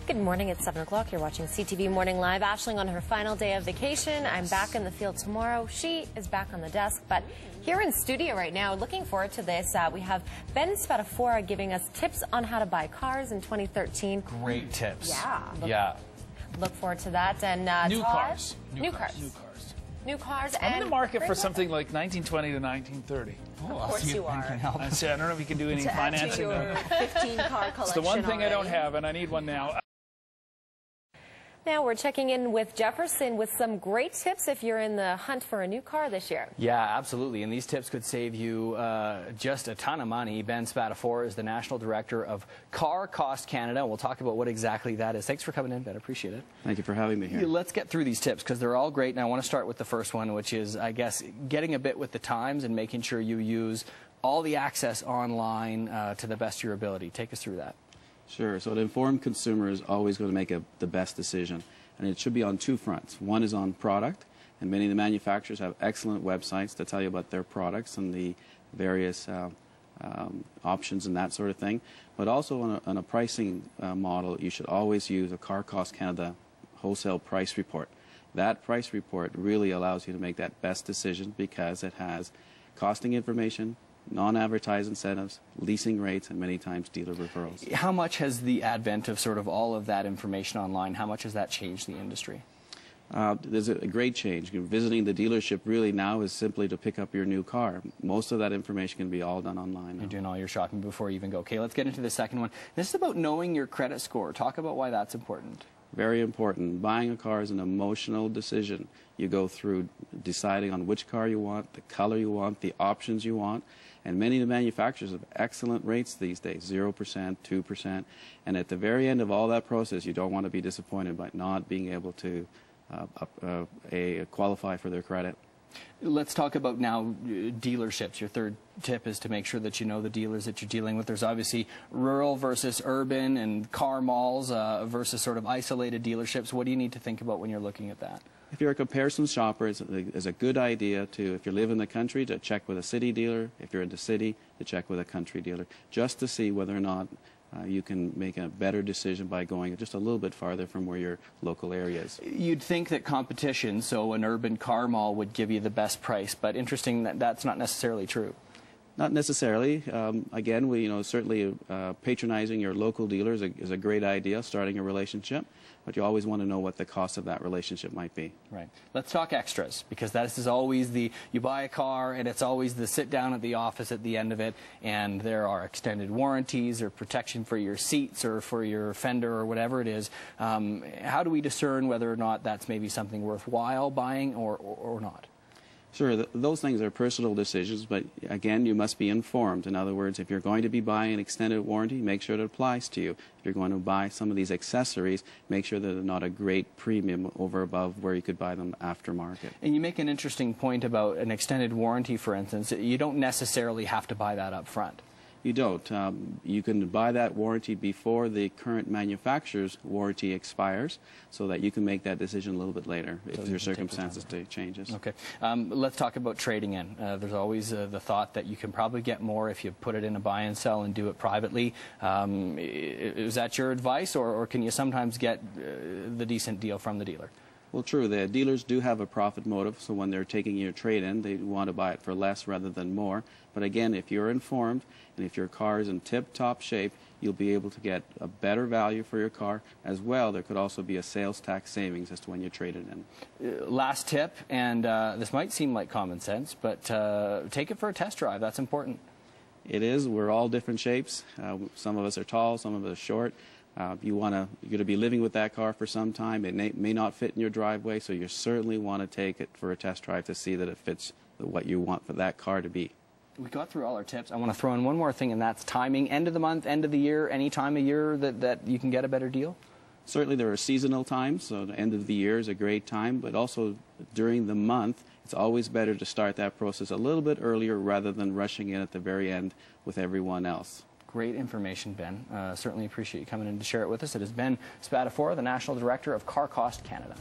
Good morning, it's 7 o'clock. You're watching CTV Morning Live. Aisling on her final day of vacation. I'm back in the field tomorrow. She is back on the desk, but here in studio right now, looking forward to this. We have Ben Spatafora giving us tips on how to buy cars in 2013. Great tips. Yeah. Look forward to that. And New Todd? cars. New cars. I'm in the market for something like 1920 to 1930. Oh, of course you are. I don't know if you can do any financing. To add to your 15-car collection. It's the one thing already. I don't have, and I need one now. Now we're checking in with Jefferson with some great tips if you're in the hunt for a new car this year. Yeah, absolutely. And these tips could save you just a ton of money. Ben Spatafora is the National Director of CarCostCanada. We'll talk about what exactly that is. Thanks for coming in, Ben. I appreciate it. Thank you for having me here. Let's get through these tips because they're all great. And I want to start with the first one, which is, I guess, getting a bit with the times and making sure you use all the access online to the best of your ability. Take us through that. Sure. So an informed consumer is always going to make the best decision. And it should be on two fronts. One is on product, and many of the manufacturers have excellent websites that tell you about their products and the various options and that sort of thing. But also on a pricing model, you should always use a CarCostCanada wholesale price report. That price report really allows you to make that best decision because it has costing information, non-advertised incentives, leasing rates, and many times dealer referrals. How much has the advent of sort of all of that information online, how much has that changed the industry? There's a great change. Visiting the dealership really now is simply to pick up your new car. Most of that information can be all done online now. You're doing all your shopping before you even go. Okay, let's get into the second one. This is about knowing your credit score. Talk about why that's important. Very important. Buying a car is an emotional decision. You go through deciding on which car you want, the color you want, the options you want. And many of the manufacturers have excellent rates these days, 0%, 2%. And at the very end of all that process, you don't want to be disappointed by not being able to qualify for their credit. Let's talk about now dealerships. Your third tip is to make sure that you know the dealers that you're dealing with. There's obviously rural versus urban and car malls versus sort of isolated dealerships. What do you need to think about when you're looking at that? If you're a comparison shopper, it's a good idea to, if you live in the country, to check with a city dealer. If you're in the city, to check with a country dealer, just to see whether or not you can make a better decision by going just a little bit farther from where your local area is. You'd think that competition, so an urban car mall, would give you the best price, but interesting that that's not necessarily true. Not necessarily. Again, certainly patronizing your local dealers is a great idea, starting a relationship, but you always want to know what the cost of that relationship might be. Right. Let's talk extras, because that is always you buy a car and it's always the sit down at the office at the end of it, and there are extended warranties or protection for your seats or for your fender or whatever it is. How do we discern whether or not that's maybe something worthwhile buying or not? Sure, those things are personal decisions, but again, you must be informed. In other words, if you're going to be buying an extended warranty, make sure it applies to you. If you're going to buy some of these accessories, make sure that they're not a great premium over above where you could buy them aftermarket. And you make an interesting point about an extended warranty, for instance. You don't necessarily have to buy that up front. You don't. You can buy that warranty before the current manufacturer's warranty expires, so that you can make that decision a little bit later if your circumstances changes. Okay. Let's talk about trading in. There's always the thought that you can probably get more if you put it in a buy and sell and do it privately. Is that your advice, or can you sometimes get the decent deal from the dealer? Well, true. The dealers do have a profit motive, so when they're taking your trade-in, they want to buy it for less rather than more. But again, if you're informed and if your car is in tip-top shape, you'll be able to get a better value for your car. As well, there could also be a sales tax savings as to when you trade it in. Last tip, and this might seem like common sense, but take it for a test drive. That's important. It is. We're all different shapes. Some of us are tall, some of us are short. You're going to be living with that car for some time. It may not fit in your driveway, so you certainly want to take it for a test drive to see that it fits what you want for that car to be. We got through all our tips. I want to throw in one more thing, and that's timing. End of the month, end of the year, any time of year that you can get a better deal? Certainly there are seasonal times, so the end of the year is a great time, but also during the month, it's always better to start that process a little bit earlier rather than rushing in at the very end with everyone else. Great information, Ben. Certainly appreciate you coming in to share it with us. It has been Spatafora, the National Director of CarCostCanada.